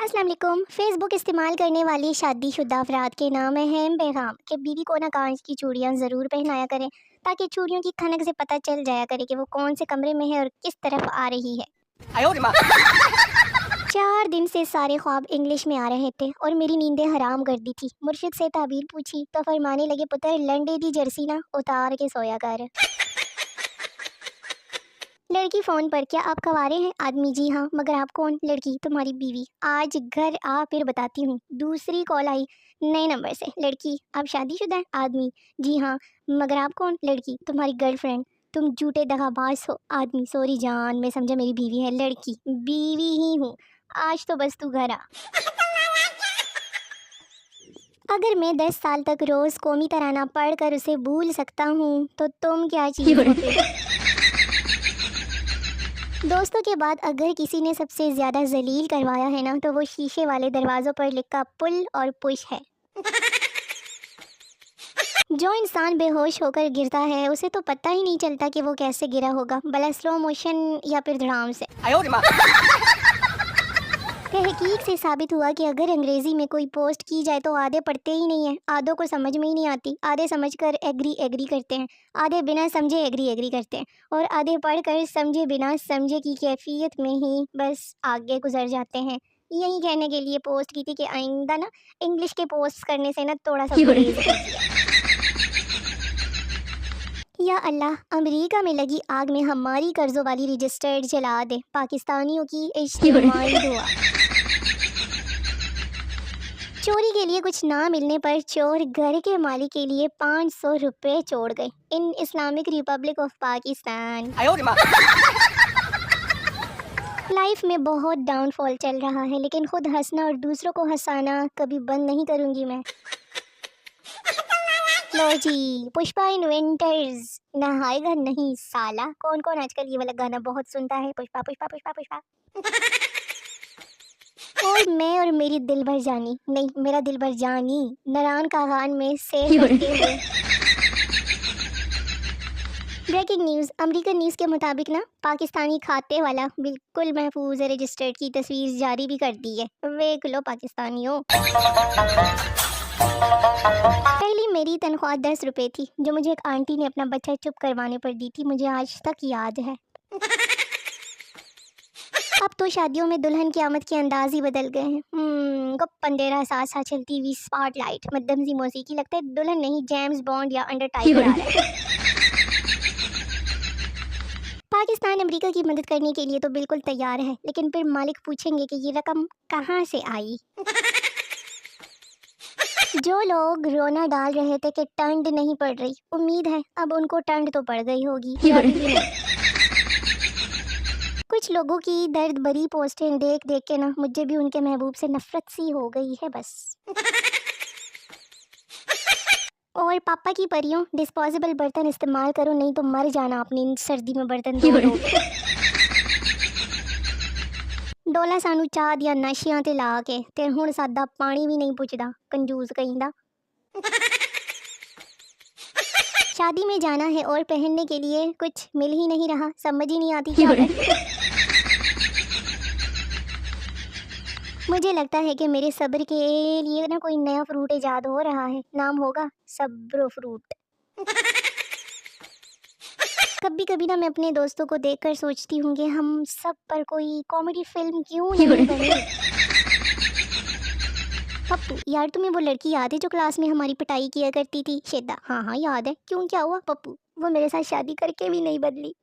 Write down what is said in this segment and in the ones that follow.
अस्सलाम वालेकुम। फेसबुक इस्तेमाल करने वाली शादीशुदा अफराद के नाम अहम पैगाम कि बीवी को ना कांच की चूड़ियाँ ज़रूर पहनाया करें ताकि चूड़ियों की खनक से पता चल जाया करे कि वो कौन से कमरे में है और किस तरफ आ रही है। 4 दिन से सारे ख्वाब इंग्लिश में आ रहे थे और मेरी नींदें हराम कर दी थी। मुर्शिद से ताबीर पूछी तो फरमाने लगे, पुत्र लंडे दी जर्सी ना उतार के सोया कर। लड़की फ़ोन पर, क्या आप कवारे हैं? आदमी, जी हाँ। मगर आप कौन? लड़की, तुम्हारी बीवी। आज घर आ फिर बताती हूँ। दूसरी कॉल आई नए नंबर से। लड़की, आप शादीशुदा हैं? आदमी, जी हाँ। मगर आप कौन? लड़की, तुम्हारी गर्लफ्रेंड। तुम झूठे दगाबाज हो। आदमी, सॉरी जान, मैं समझा मेरी बीवी है। लड़की, बीवी ही हूँ। आज तो बस तू घर आ। अगर मैं 10 साल तक रोज़ कौमी तराना पढ़ कर उसे भूल सकता हूँ तो तुम क्या चीज़ हो फिर? दोस्तों के बाद अगर किसी ने सबसे ज़्यादा जलील करवाया है ना तो वो शीशे वाले दरवाज़ों पर लिखा पुल और पुश है। जो इंसान बेहोश होकर गिरता है उसे तो पता ही नहीं चलता कि वो कैसे गिरा होगा, भला स्लो मोशन या फिर धड़ाम से। तहकीक से साबित हुआ कि अगर अंग्रेज़ी में कोई पोस्ट की जाए तो आधे पढ़ते ही नहीं हैं, आधों को समझ में ही नहीं आती, आधे समझकर एग्री एग्री करते हैं, आधे बिना समझे एग्री एग्री करते हैं और आधे पढ़कर समझे बिना समझे की कैफियत में ही बस आगे गुजर जाते हैं। यही कहने के लिए पोस्ट की थी कि आइंदा ना इंग्लिश के पोस्ट करने से ना थोड़ा सा परहेज कीजिए। या अल्लाह, अमेरिका में लगी आग में हमारी कर्जों वाली रजिस्टर्ड जला दे। पाकिस्तानियों की इज्तिमाई दुआ। चोरी के लिए कुछ ना मिलने पर चोर घर के मालिक के लिए 500 रुपये छोड़ गए इन Islamic Republic of Pakistan. Life में बहुत डाउनफॉल चल रहा है लेकिन खुद हंसना और दूसरों को हंसाना कभी बंद नहीं करूंगी मैं। लो जी, पुष्पा इन्वेंटर्स नहाएगा नहीं साला। कौन कौन आजकल ये वाला गाना बहुत सुनता है? पुष्पा पुष्पा पुष्पा पुष्पा। और मैं और मेरी दिलबर जानी, नहीं मेरा दिलबर जानी, नारायण कागान में से करते हुए। ब्रेकिंग न्यूज़, अमेरिकन न्यूज़ के मुताबिक ना पाकिस्तानी खाते वाला बिल्कुल महफूज रजिस्टर्ड की तस्वीर जारी भी कर दी है। वेख लो पाकिस्तानियों। पहली मेरी तनख्वाह 10 रुपये थी जो मुझे एक आंटी ने अपना बच्चा चुप करवाने पर दी थी, मुझे आज तक याद है। अब तो शादियों में दुल्हन की आमद के अंदाज ही बदल गए हैं। गप्पन डेरा साथ साथ चलती हुई स्पॉटलाइट, मध्यम सी मौसीकी, लगता है दुल्हन नहीं जेम्स बॉन्ड या अंडर टाइगर आ रहा है। पाकिस्तान अमेरिका की मदद करने के लिए तो बिल्कुल तैयार है लेकिन फिर मालिक पूछेंगे कि ये रकम कहाँ से आई। जो लोग रोना डाल रहे थे कि टंड नहीं पड़ रही, उम्मीद है अब उनको टंड तो पड़ गई होगी। कुछ लोगों की दर्द भरी पोस्टें देख देख के ना मुझे भी उनके महबूब से नफरत सी हो गई है बस। और पापा की परियों, डिस्पोजेबल बर्तन इस्तेमाल करो नहीं तो मर जाना अपनी सर्दी में बर्तन धो धो के। डोला सानू चाह दिया नशियां ते ला के ते हुण सादा पानी भी नहीं पुछदा, कंजूस कहिंदा। शादी में जाना है और पहनने के लिए कुछ मिल ही नहीं रहा, समझ ही नहीं आती क्या करें। मुझे लगता है कि मेरे सब्र के लिए ना कोई नया फ्रूट इजाद हो रहा है, नाम होगा सब्रो फ्रूट। कभी कभी ना मैं अपने दोस्तों को देखकर सोचती हूँ कि हम सब पर कोई कॉमेडी फिल्म क्यों नहीं बनी। पप्पू, यार तुम्हें वो लड़की याद है जो क्लास में हमारी पिटाई किया करती थी? शेदा, हाँ हाँ याद है, क्यों क्या हुआ? पप्पू, वो मेरे साथ शादी करके भी नहीं बदली।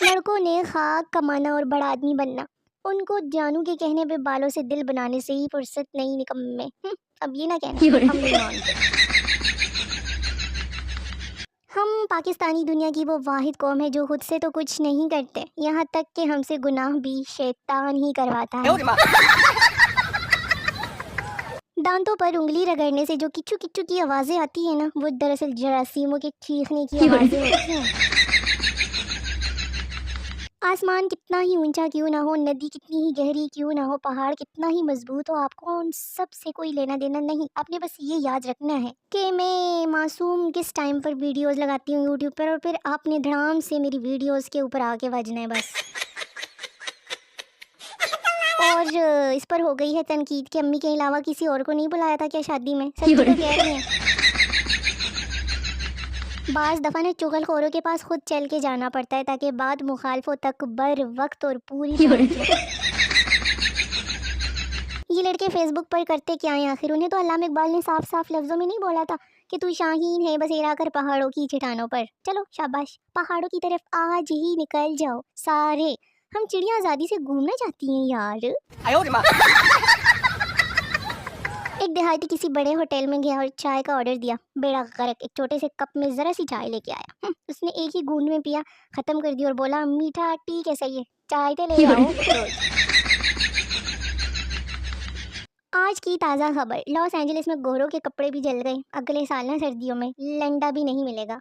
लड़कों ने खाक कमाना और बड़ा आदमी बनना, उनको जानू के कहने पे बालों से दिल बनाने से ही फुर्सत नहीं निकम्मे। अब ये ना कहना हम नहीं मानते। हम पाकिस्तानी दुनिया की वो वाहिद कौम है जो खुद से तो कुछ नहीं करते, यहाँ तक कि हमसे गुनाह भी शैतान ही करवाता है। दांतों पर उंगली रगड़ने से जो किच्चू किच्चू की आवाज़ें आती है ना वो दरअसल जरासीमों के चीखने की आवाज़ें होती हैं। आसमान कितना ही ऊंचा क्यों ना हो, नदी कितनी ही गहरी क्यों ना हो, पहाड़ कितना ही मजबूत हो, आपको उन सब से कोई लेना देना नहीं। आपने बस ये याद रखना है कि मैं मासूम किस टाइम पर वीडियोस लगाती हूँ यूट्यूब पर और फिर आपने धड़ाम से मेरी वीडियोस के ऊपर आके बजना है बस। और इस पर हो गई है तनकीद कि अम्मी के अलावा किसी और को नहीं बुलाया था क्या शादी में। सच्ची तो कह रही हैं। बाज़ दफ़ा ना चुगलखोरों के पास खुद चल के जाना पड़ता है ताकि बात मुखालफों तक बर वक्त और पूरी पहुंचे। ये लड़के फेसबुक पर करते क्या हैं आखिर? उन्हें तो अल्लामा इकबाल ने साफ साफ लफ्ज़ों में नहीं बोला था कि तू शाहीन है बसेरा कर पहाड़ों की चट्टानों पर। चलो शाबाश, पहाड़ों की तरफ आज ही निकल जाओ सारे। हम चिड़िया आज़ादी से घूमना चाहती हैं यार। एक देहाती किसी बड़े होटल में गया और चाय का ऑर्डर दिया। बेड़ा गर्क एक छोटे से कप में ज़रा सी चाय लेके आया। उसने एक ही घूंट में पिया, ख़त्म कर दिया और बोला, मीठा ठीक है सही है, चाय तो ले आओ रोज। आज की ताज़ा खबर, लॉस एंजलिस में गोरों के कपड़े भी जल गए। अगले साल ना सर्दियों में लंडा भी नहीं मिलेगा।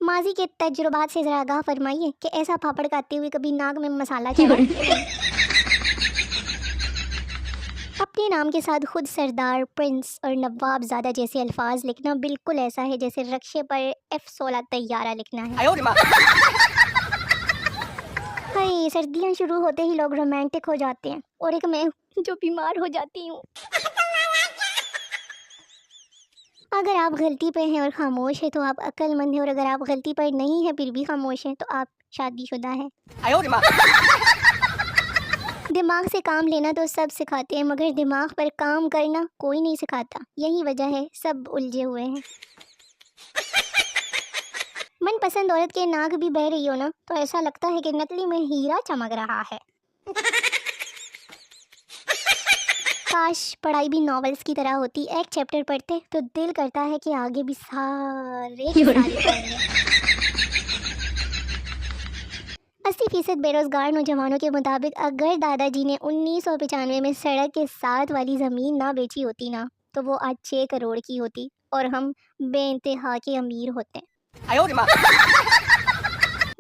माजी के तजुर्बात से ज़रा आगाह फरमाइए कि ऐसा पापड़ खाते हुए कभी नाक में मसाला चढ़ा? अपने नाम के साथ खुद सरदार, प्रिंस और नवाब ज़्यादा जैसे अल्फाज लिखना बिल्कुल ऐसा है जैसे रक्शे पर F-16 तैयारा लिखना है। हाय, सर्दियाँ शुरू होते ही लोग रोमांटिक हो जाते हैं और एक मैं जो बीमार हो जाती हूँ। अगर आप गलती पर हैं और खामोश है तो आप अक्लमंद हैं, और अगर आप गलती पर नहीं है फिर भी खामोश हैं तो आप शादीशुदा हैं। दिमाग से काम लेना तो सब सिखाते हैं मगर दिमाग पर काम करना कोई नहीं सिखाता। यही वजह है सब उलझे हुए हैं। मनपसंद औरत के नाक भी बह रही हो ना तो ऐसा लगता है कि नकली में हीरा चमक रहा है। काश पढ़ाई भी नॉवेल्स की तरह होती। एक चैप्टर पढ़ते तो दिल करता है कि आगे भी सारे के सारे पढ़ लें। 80% बेरोजगार नौजवानों के मुताबिक अगर दादाजी ने 1995 में सड़क के साथ वाली ज़मीन ना बेची होती ना तो वो आज 6 करोड़ की होती और हम बेइंतहा के अमीर होते।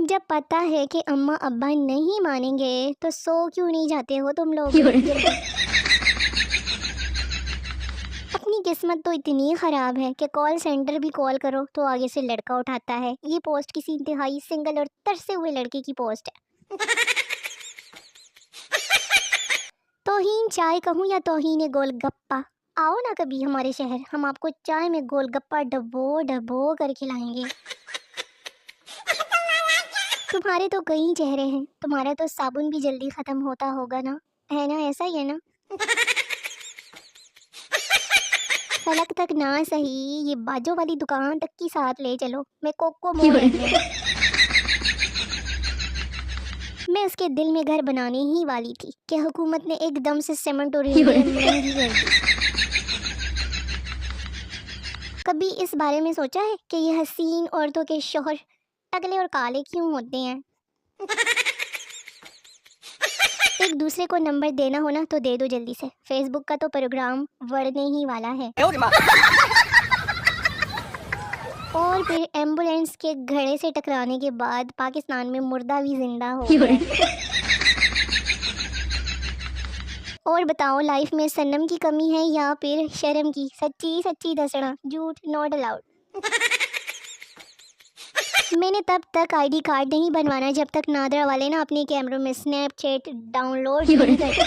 जब पता है कि अम्मा अब्बा नहीं मानेंगे तो सो क्यों नहीं जाते हो तुम लोग? अपनी किस्मत तो इतनी ख़राब है कि कॉल सेंटर भी कॉल करो तो आगे से लड़का उठाता है। ये पोस्ट किसी इंतहाई सिंगल और तरसे हुए लड़के की पोस्ट है। तौहीन चाय कहूँ या तौहीन गोलगप्पा, आओ ना कभी हमारे शहर, हम आपको चाय में गोलगप्पा डबो डबो कर खिलाएंगे। तुम्हारे तो कई चेहरे हैं, तुम्हारा तो साबुन भी जल्दी ख़त्म होता होगा ना, है ना? ऐसा ही है ना? फलक तक ना सही, ये बाजू वाली दुकान तक की साथ ले चलो। मैं कोको मोड़ मैं उसके दिल में घर बनाने ही वाली थी कि हुकूमत ने एकदम से सीमेंट और महंगी कर दी। कभी इस बारे में सोचा है कि ये हसीन औरतों के शौहर टकले और काले क्यों होते हैं? एक दूसरे को नंबर देना हो ना तो दे दो जल्दी से, फेसबुक का तो प्रोग्राम बढ़ने ही वाला है। और फिर एम्बुलेंस के घड़े से टकराने के बाद पाकिस्तान में मुर्दा भी जिंदा हो गया। और बताओ लाइफ में सनम की कमी है या फिर शर्म की? सच्ची सच्ची दसना, झूठ नॉट अलाउड। मैंने तब तक आईडी कार्ड नहीं बनवाना जब तक नादरा वाले ना अपने कैमरों में स्नैपचैट डाउनलोड नहीं करते।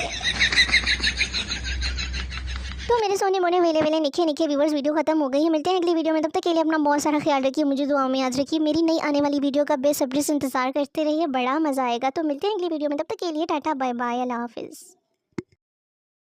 तो मेरे सोने मोने वेले वेले निखे निखे व्यूवर्स, वीडियो खत्म हो गई है। मिलते हैं अगली वीडियो में, तब तक के लिए अपना बहुत सारा ख्याल रखिए, मुझे दुआ में याद रखिए। मेरी नई आने वाली वीडियो का बेसब्री से इंतजार करते रहिए, बड़ा मजा आएगा। तो मिलते हैं अगली वीडियो में, तब तक के लिए टाटा बाय बाय, अल्लाह हाफिज़।